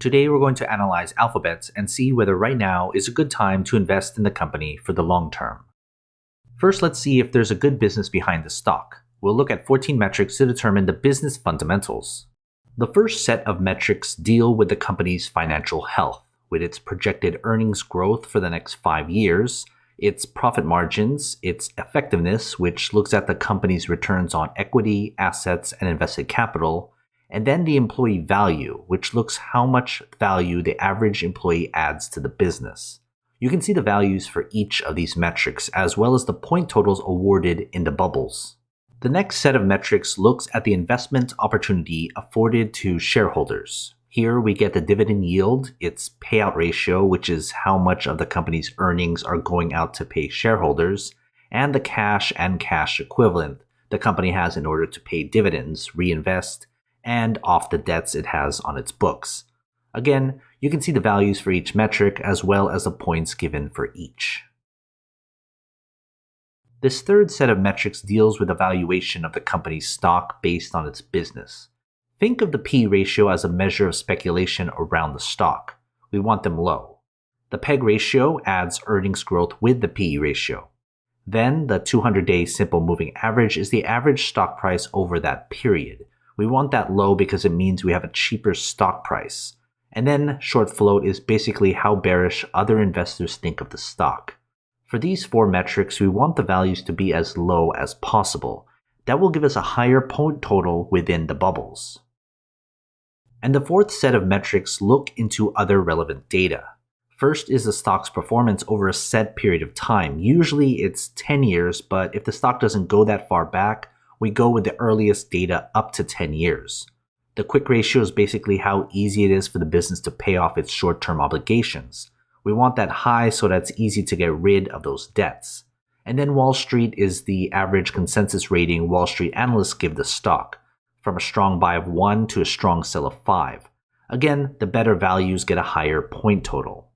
Today we're going to analyze Alphabet and see whether right now is a good time to invest in the company for the long term. First, let's see if there's a good business behind the stock. We'll look at 14 metrics to determine the business fundamentals. The first set of metrics deal with the company's financial health, with its projected earnings growth for the next 5 years, its profit margins, its effectiveness, which looks at the company's returns on equity, assets, and invested capital, and then the employee value, which looks how much value the average employee adds to the business. You can see the values for each of these metrics, as well as the point totals awarded in the bubbles. The next set of metrics looks at the investment opportunity afforded to shareholders. Here we get the dividend yield, its payout ratio, which is how much of the company's earnings are going out to pay shareholders, and the cash and cash equivalent the company has in order to pay dividends, reinvest, and off the debts it has on its books. Again, you can see the values for each metric as well as the points given for each. This third set of metrics deals with the valuation of the company's stock based on its business. Think of the P ratio as a measure of speculation around the stock. We want them low. The PEG ratio adds earnings growth with the PE ratio. Then the 200-day simple moving average is the average stock price over that period. We want that low because it means we have a cheaper stock price. And then short float is basically how bearish other investors think of the stock. For these 4 metrics, we want the values to be as low as possible. That will give us a higher point total within the bubbles. And the fourth set of metrics look into other relevant data. First is the stock's performance over a set period of time. Usually it's 10 years, but if the stock doesn't go that far back, we go with the earliest data up to 10 years. The quick ratio is basically how easy it is for the business to pay off its short-term obligations. We want that high so that it's easy to get rid of those debts. And then Wall Street is the average consensus rating Wall Street analysts give the stock, from a strong buy of 1 to a strong sell of 5. Again, the better values get a higher point total.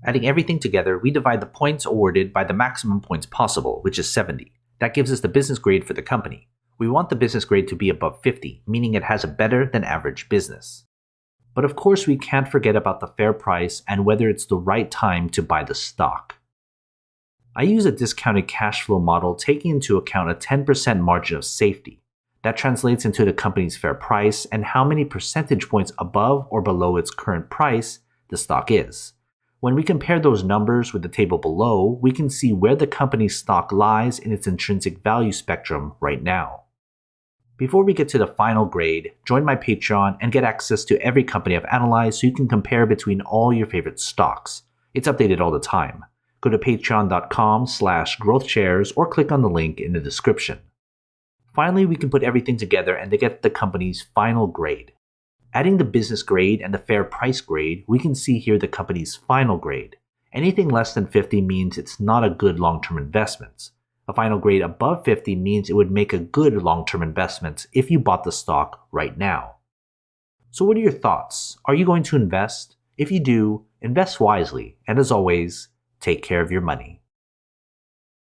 Adding everything together, we divide the points awarded by the maximum points possible, which is 70. That gives us the business grade for the company. We want the business grade to be above 50, meaning it has a better than average business. But of course, we can't forget about the fair price and whether it's the right time to buy the stock. I use a discounted cash flow model taking into account a 10% margin of safety. That translates into the company's fair price and how many percentage points above or below its current price the stock is. When we compare those numbers with the table below, we can see where the company's stock lies in its intrinsic value spectrum right now. Before we get to the final grade, join my Patreon and get access to every company I've analyzed so you can compare between all your favorite stocks. It's updated all the time. Go to patreon.com/growthshares or click on the link in the description. Finally, we can put everything together and to get the company's final grade. Adding the business grade and the fair price grade, we can see here the company's final grade. Anything less than 50 means it's not a good long-term investment. A final grade above 50 means it would make a good long-term investment if you bought the stock right now. So what are your thoughts? Are you going to invest? If you do, invest wisely, and as always, take care of your money.